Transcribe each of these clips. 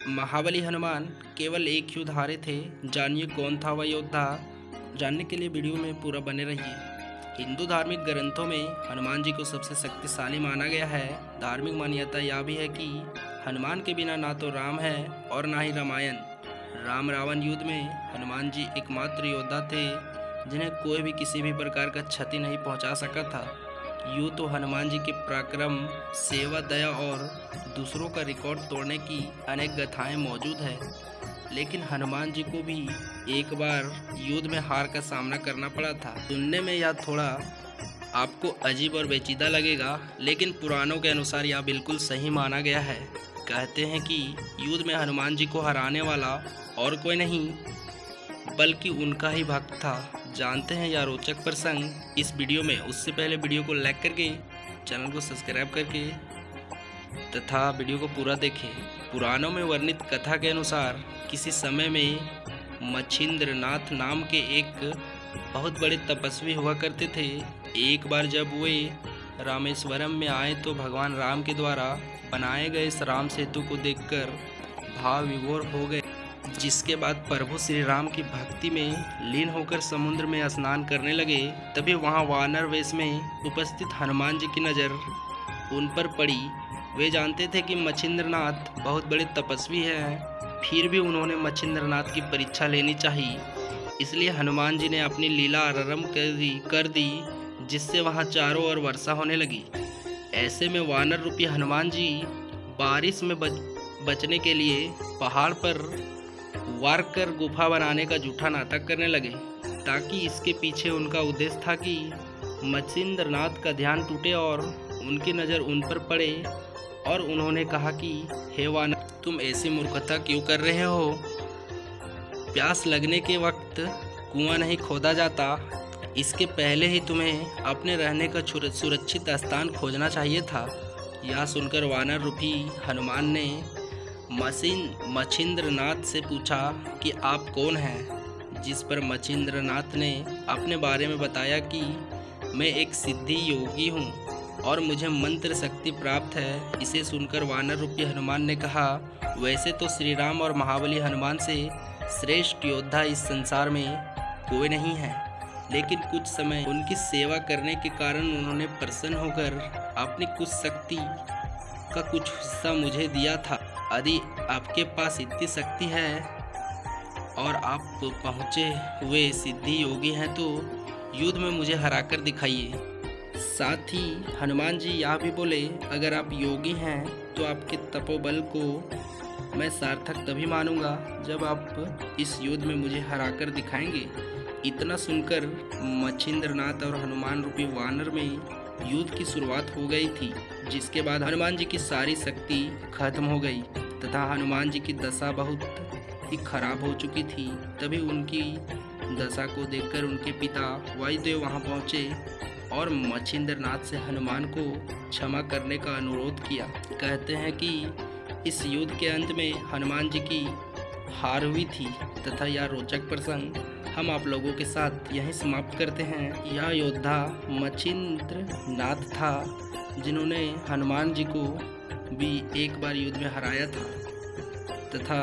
महाबली हनुमान केवल एक युद्ध हारे थे। जानिए कौन था वह योद्धा। जानने के लिए वीडियो में पूरा बने रहिए। हिंदू धार्मिक ग्रंथों में हनुमान जी को सबसे शक्तिशाली माना गया है। धार्मिक मान्यता यह भी है कि हनुमान के बिना ना तो राम है और ना ही रामायण। राम रावण युद्ध में हनुमान जी एकमात्र योद्धा थे जिन्हें कोई भी किसी भी प्रकार का क्षति नहीं पहुंचा सका था। यूँ तो हनुमान जी के पराक्रम, सेवा, दया और दूसरों का रिकॉर्ड तोड़ने की अनेक गाथाएं मौजूद है, लेकिन हनुमान जी को भी एक बार युद्ध में हार का सामना करना पड़ा था। सुनने में यह थोड़ा आपको अजीब और पेचीदा लगेगा, लेकिन पुराणों के अनुसार यह बिल्कुल सही माना गया है। कहते हैं कि युद्ध में हनुमान जी को हराने वाला और कोई नहीं बल्कि उनका ही भक्त था। जानते हैं यह रोचक प्रसंग इस वीडियो में। उससे पहले वीडियो को लाइक करके, चैनल को सब्सक्राइब करके तथा वीडियो को पूरा देखें। पुराणों में वर्णित कथा के अनुसार किसी समय में मच्छिंद्रनाथ नाम के एक बहुत बड़े तपस्वी हुआ करते थे। एक बार जब वे रामेश्वरम में आए तो भगवान राम के द्वारा बनाए गए इस राम सेतु को देखकर भाव विभोर हो गए, जिसके बाद प्रभु श्री राम की भक्ति में लीन होकर समुद्र में स्नान करने लगे। तभी वहां वानर वेश में उपस्थित हनुमान जी की नज़र उन पर पड़ी। वे जानते थे कि मच्छिंद्रनाथ बहुत बड़े तपस्वी हैं, फिर भी उन्होंने मच्छिंद्रनाथ की परीक्षा लेनी चाहिए। इसलिए हनुमान जी ने अपनी लीला आरंभ कर दी जिससे वहां चारों ओर वर्षा होने लगी। ऐसे में वानर रूपी हनुमान जी बारिश में बचने के लिए पहाड़ पर वार कर गुफा बनाने का झूठा नाटक करने लगे, ताकि इसके पीछे उनका उद्देश्य था कि मच्छिंद्रनाथ का ध्यान टूटे और उनकी नज़र उन पर पड़े। और उन्होंने कहा कि हे वानर, तुम ऐसी मूर्खता क्यों कर रहे हो? प्यास लगने के वक्त कुआं नहीं खोदा जाता, इसके पहले ही तुम्हें अपने रहने का सुरक्षित स्थान खोजना चाहिए था। यह सुनकर वानर रूपी हनुमान ने मच्छिंद्रनाथ से पूछा कि आप कौन हैं? जिस पर मच्छिंद्रनाथ ने अपने बारे में बताया कि मैं एक सिद्धि योगी हूँ और मुझे मंत्र शक्ति प्राप्त है। इसे सुनकर वानर रूपी हनुमान ने कहा, वैसे तो श्री राम और महाबली हनुमान से श्रेष्ठ योद्धा इस संसार में कोई नहीं है, लेकिन कुछ समय उनकी सेवा करने के कारण उन्होंने प्रसन्न होकर अपनी कुछ शक्ति का कुछ हिस्सा मुझे दिया था। यदि आपके पास इतनी शक्ति है और आप पहुँचे हुए सिद्धि योगी हैं तो युद्ध में मुझे हराकर दिखाइए। साथ ही हनुमान जी यह भी बोले, अगर आप योगी हैं तो आपके तपोबल को मैं सार्थक तभी मानूंगा जब आप इस युद्ध में मुझे हराकर दिखाएंगे। इतना सुनकर मच्छिंद्रनाथ और हनुमान रूपी वानर में युद्ध की शुरुआत हो गई थी, जिसके बाद हनुमान जी की सारी शक्ति खत्म हो गई तथा हनुमान जी की दशा बहुत ही खराब हो चुकी थी। तभी उनकी दशा को देखकर उनके पिता वायुदेव वहां पहुंचे और मच्छिंद्रनाथ से हनुमान को क्षमा करने का अनुरोध किया। कहते हैं कि इस युद्ध के अंत में हनुमान जी की हार हुई थी तथा यह रोचक प्रसंग हम आप लोगों के साथ यहीं समाप्त करते हैं। यह योद्धा मच्छिंद्रनाथ था जिन्होंने हनुमान जी को भी एक बार युद्ध में हराया था तथा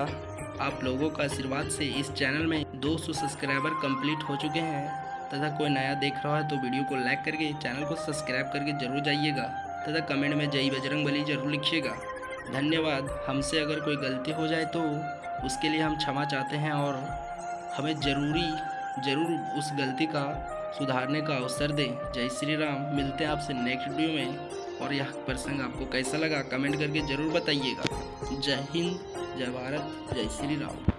आप लोगों का आशीर्वाद से इस चैनल में 200 सब्सक्राइबर कंप्लीट हो चुके हैं तथा कोई नया देख रहा है तो वीडियो को लाइक करके चैनल को सब्सक्राइब करके जरूर जाइएगा तथा कमेंट में जय बजरंगबली जरूर लिखिएगा। धन्यवाद। हमसे अगर कोई गलती हो जाए तो उसके लिए हम क्षमा चाहते हैं और हमें ज़रूर उस गलती का सुधारने का अवसर दें। जय श्री राम। मिलते हैं आपसे नेक्स्ट वीडियो में। और यह प्रसंग आपको कैसा लगा कमेंट करके ज़रूर बताइएगा। जय हिंद, जय भारत, जय श्री राम।